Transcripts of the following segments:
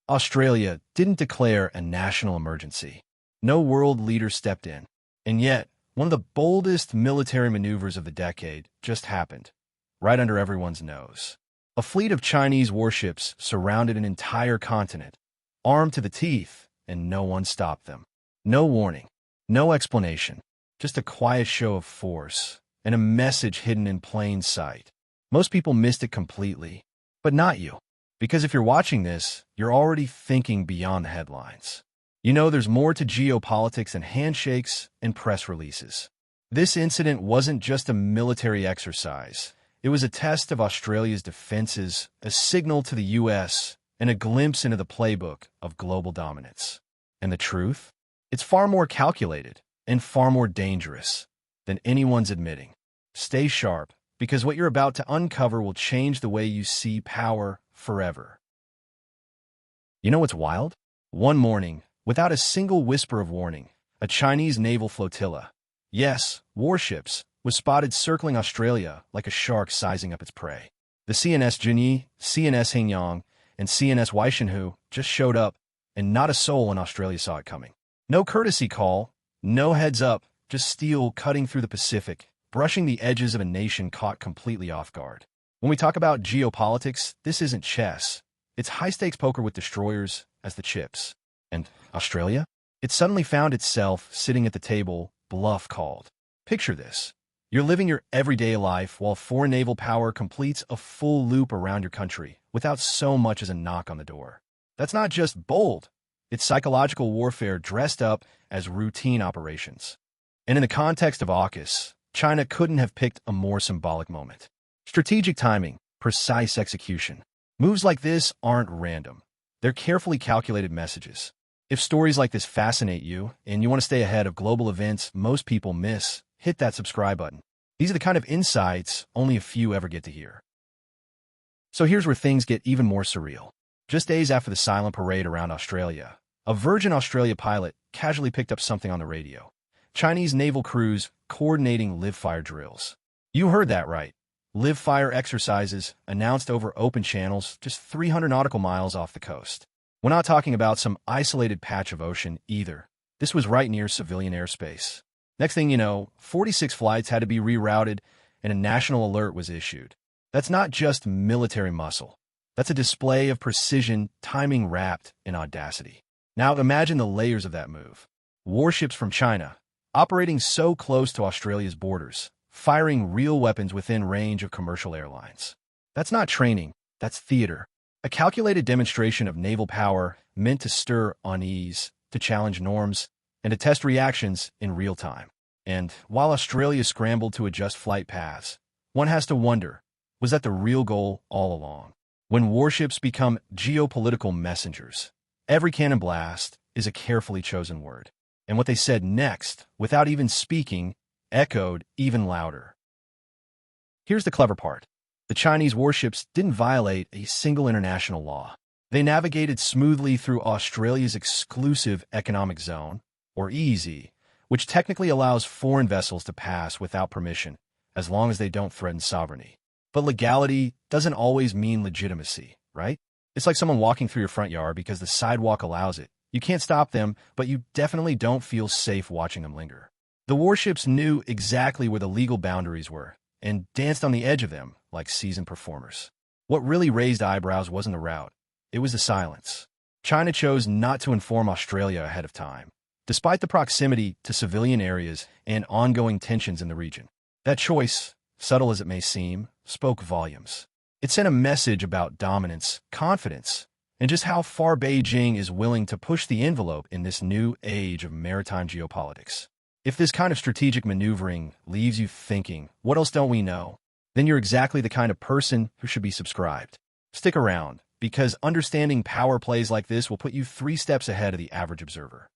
Australia didn't declare a national emergency. No world leader stepped in. And yet, one of the boldest military maneuvers of the decade just happened, right under everyone's nose. A fleet of Chinese warships surrounded an entire continent, armed to the teeth, and no one stopped them. No warning, no explanation, just a quiet show of force, and a message hidden in plain sight. Most people missed it completely, but not you. Because if you're watching this, you're already thinking beyond the headlines. You know there's more to geopolitics than handshakes and press releases. This incident wasn't just a military exercise. It was a test of Australia's defenses, a signal to the U.S., and a glimpse into the playbook of global dominance. And the truth? It's far more calculated and far more dangerous than anyone's admitting. Stay sharp, because what you're about to uncover will change the way you see power forever. You know what's wild? One morning, without a single whisper of warning, a Chinese naval flotilla, yes, warships, was spotted circling Australia like a shark sizing up its prey. The CNS Jinyi, CNS Hingyang, and CNS Weishenhu just showed up, and not a soul in Australia saw it coming. No courtesy call, no heads up, just steel cutting through the Pacific, brushing the edges of a nation caught completely off guard. When we talk about geopolitics, this isn't chess. It's high-stakes poker with destroyers as the chips. And Australia? It suddenly found itself sitting at the table, bluff called. Picture this. You're living your everyday life while foreign naval power completes a full loop around your country without so much as a knock on the door. That's not just bold. It's psychological warfare dressed up as routine operations. And in the context of AUKUS, China couldn't have picked a more symbolic moment. Strategic timing, precise execution. Moves like this aren't random. They're carefully calculated messages. If stories like this fascinate you and you want to stay ahead of global events most people miss, hit that subscribe button. These are the kind of insights only a few ever get to hear. So here's where things get even more surreal. Just days after the silent parade around Australia, a Virgin Australia pilot casually picked up something on the radio. Chinese naval crews coordinating live-fire drills. You heard that right. Live-fire exercises announced over open channels just 300 nautical miles off the coast. We're not talking about some isolated patch of ocean either. This was right near civilian airspace. Next thing you know, 46 flights had to be rerouted and a national alert was issued. That's not just military muscle. That's a display of precision, timing wrapped in audacity. Now imagine the layers of that move. Warships from China, operating so close to Australia's borders, firing real weapons within range of commercial airlines. That's not training, that's theater. A calculated demonstration of naval power meant to stir unease, to challenge norms, and to test reactions in real time. And while Australia scrambled to adjust flight paths, one has to wonder, was that the real goal all along? When warships become geopolitical messengers, every cannon blast is a carefully chosen word. And what they said next, without even speaking, echoed even louder. Here's the clever part. The Chinese warships didn't violate a single international law. They navigated smoothly through Australia's exclusive economic zone, or EEZ, which technically allows foreign vessels to pass without permission, as long as they don't threaten sovereignty. But legality doesn't always mean legitimacy, right? It's like someone walking through your front yard because the sidewalk allows it. You can't stop them, but you definitely don't feel safe watching them linger. The warships knew exactly where the legal boundaries were and danced on the edge of them like seasoned performers. What really raised eyebrows wasn't the route. It was the silence. China chose not to inform Australia ahead of time, despite the proximity to civilian areas and ongoing tensions in the region. That choice, subtle as it may seem, spoke volumes. It sent a message about dominance, confidence, and just how far Beijing is willing to push the envelope in this new age of maritime geopolitics. If this kind of strategic maneuvering leaves you thinking, what else don't we know? Then you're exactly the kind of person who should be subscribed. Stick around, because understanding power plays like this will put you 3 steps ahead of the average observer.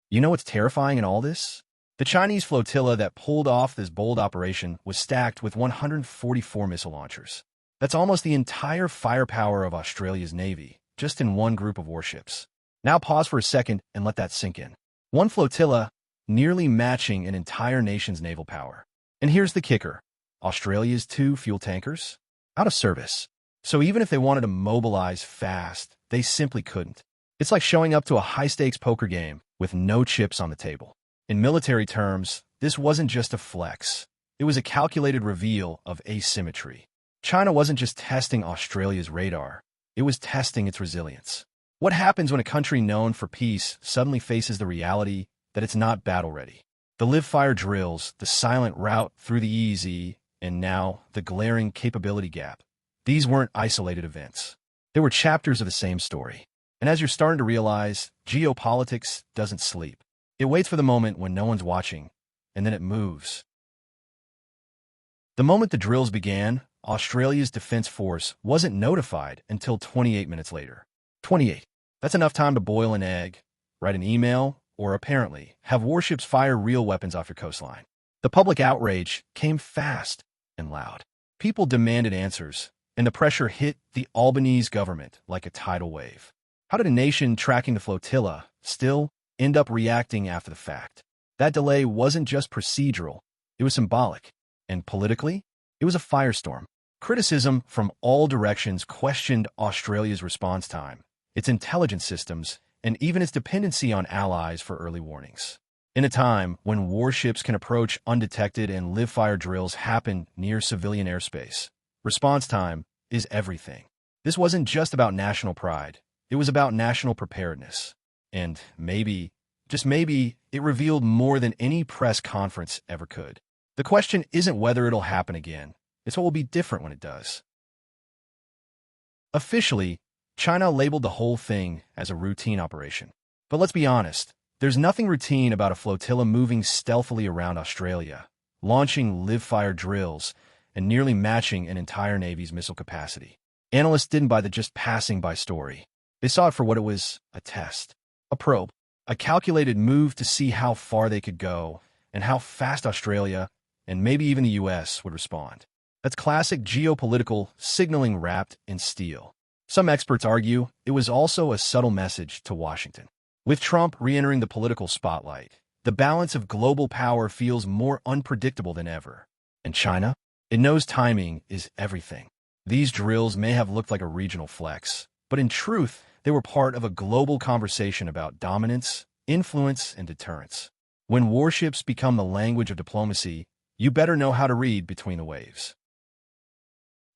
You know what's terrifying in all this? The Chinese flotilla that pulled off this bold operation was stacked with 144 missile launchers. That's almost the entire firepower of Australia's Navy, just in one group of warships. Now pause for a second and let that sink in. One flotilla, nearly matching an entire nation's naval power. And here's the kicker. Australia's 2 fuel tankers? Out of service. So even if they wanted to mobilize fast, they simply couldn't. It's like showing up to a high-stakes poker game with no chips on the table. In military terms, this wasn't just a flex. It was a calculated reveal of asymmetry. China wasn't just testing Australia's radar. It was testing its resilience. What happens when a country known for peace suddenly faces the reality that it's not battle-ready? The live-fire drills, the silent route through the EEZ, and now the glaring capability gap. These weren't isolated events. They were chapters of the same story. And as you're starting to realize, geopolitics doesn't sleep. It waits for the moment when no one's watching, and then it moves. The moment the drills began, Australia's Defence Force wasn't notified until 28 minutes later. 28. That's enough time to boil an egg, write an email, or apparently have warships fire real weapons off your coastline. The public outrage came fast and loud. People demanded answers, and the pressure hit the Albanese government like a tidal wave. How did a nation tracking the flotilla still end up reacting after the fact? That delay wasn't just procedural, it was symbolic. And politically, it was a firestorm. Criticism from all directions questioned Australia's response time, its intelligence systems, and even its dependency on allies for early warnings. In a time when warships can approach undetected and live-fire drills happen near civilian airspace, response time is everything. This wasn't just about national pride. It was about national preparedness. And maybe, just maybe, it revealed more than any press conference ever could. The question isn't whether it'll happen again. It's what will be different when it does. Officially, China labeled the whole thing as a routine operation. But let's be honest, there's nothing routine about a flotilla moving stealthily around Australia, launching live-fire drills, and nearly matching an entire Navy's missile capacity. Analysts didn't buy the just passing-by story. They saw it for what it was, a test, a probe, a calculated move to see how far they could go and how fast Australia, and maybe even the US, would respond. That's classic geopolitical signaling wrapped in steel. Some experts argue it was also a subtle message to Washington. With Trump re-entering the political spotlight, the balance of global power feels more unpredictable than ever. And China? It knows timing is everything. These drills may have looked like a regional flex, but in truth, they were part of a global conversation about dominance, influence, and deterrence. When warships become the language of diplomacy, you better know how to read between the waves.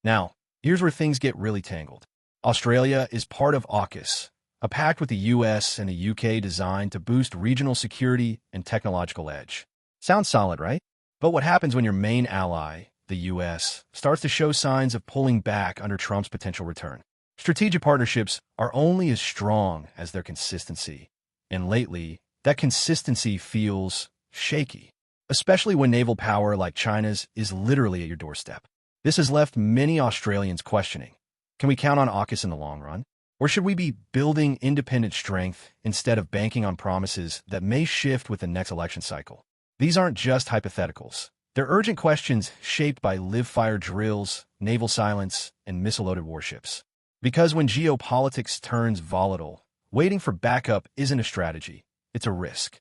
Now, here's where things get really tangled. Australia is part of AUKUS, a pact with the US and the UK designed to boost regional security and technological edge. Sounds solid, right? But what happens when your main ally, the US, starts to show signs of pulling back under Trump's potential return? Strategic partnerships are only as strong as their consistency. And lately, that consistency feels shaky, especially when naval power like China's is literally at your doorstep. This has left many Australians questioning, can we count on AUKUS in the long run? Or should we be building independent strength instead of banking on promises that may shift with the next election cycle? These aren't just hypotheticals. They're urgent questions shaped by live-fire drills, naval silence, and missile-loaded warships. Because when geopolitics turns volatile, waiting for backup isn't a strategy, it's a risk.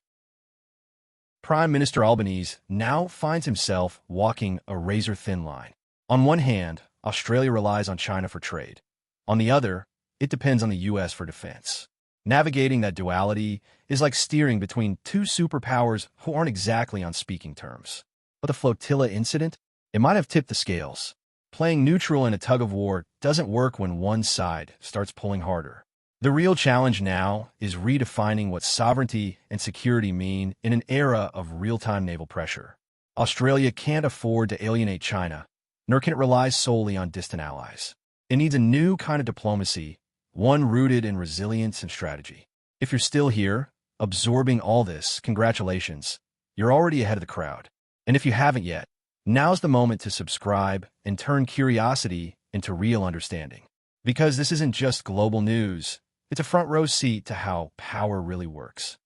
Prime Minister Albanese now finds himself walking a razor-thin line. On one hand, Australia relies on China for trade. On the other, it depends on the US for defense. Navigating that duality is like steering between two superpowers who aren't exactly on speaking terms. But the flotilla incident, it might have tipped the scales. Playing neutral in a tug-of-war doesn't work when one side starts pulling harder. The real challenge now is redefining what sovereignty and security mean in an era of real-time naval pressure. Australia can't afford to alienate China, nor can it rely solely on distant allies. It needs a new kind of diplomacy, one rooted in resilience and strategy. If you're still here, absorbing all this, congratulations, you're already ahead of the crowd. And if you haven't yet, now's the moment to subscribe and turn curiosity into real understanding. Because this isn't just global news, it's a front-row seat to how power really works.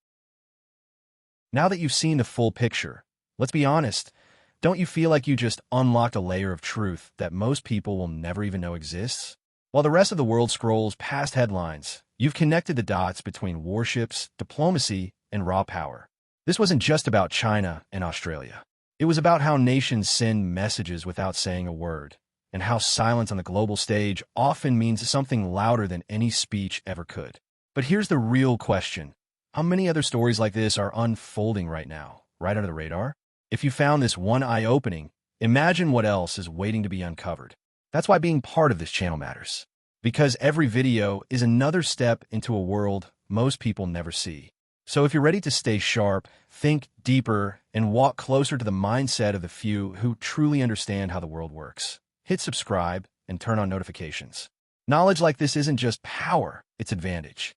Now that you've seen the full picture, let's be honest, don't you feel like you just unlocked a layer of truth that most people will never even know exists? While the rest of the world scrolls past headlines, you've connected the dots between warships, diplomacy, and raw power. This wasn't just about China and Australia. It was about how nations send messages without saying a word, and how silence on the global stage often means something louder than any speech ever could. But here's the real question. How many other stories like this are unfolding right now, right under the radar? If you found this one eye-opening, imagine what else is waiting to be uncovered. That's why being part of this channel matters. Because every video is another step into a world most people never see. So if you're ready to stay sharp, think deeper, and walk closer to the mindset of the few who truly understand how the world works, hit subscribe and turn on notifications. Knowledge like this isn't just power, it's advantage.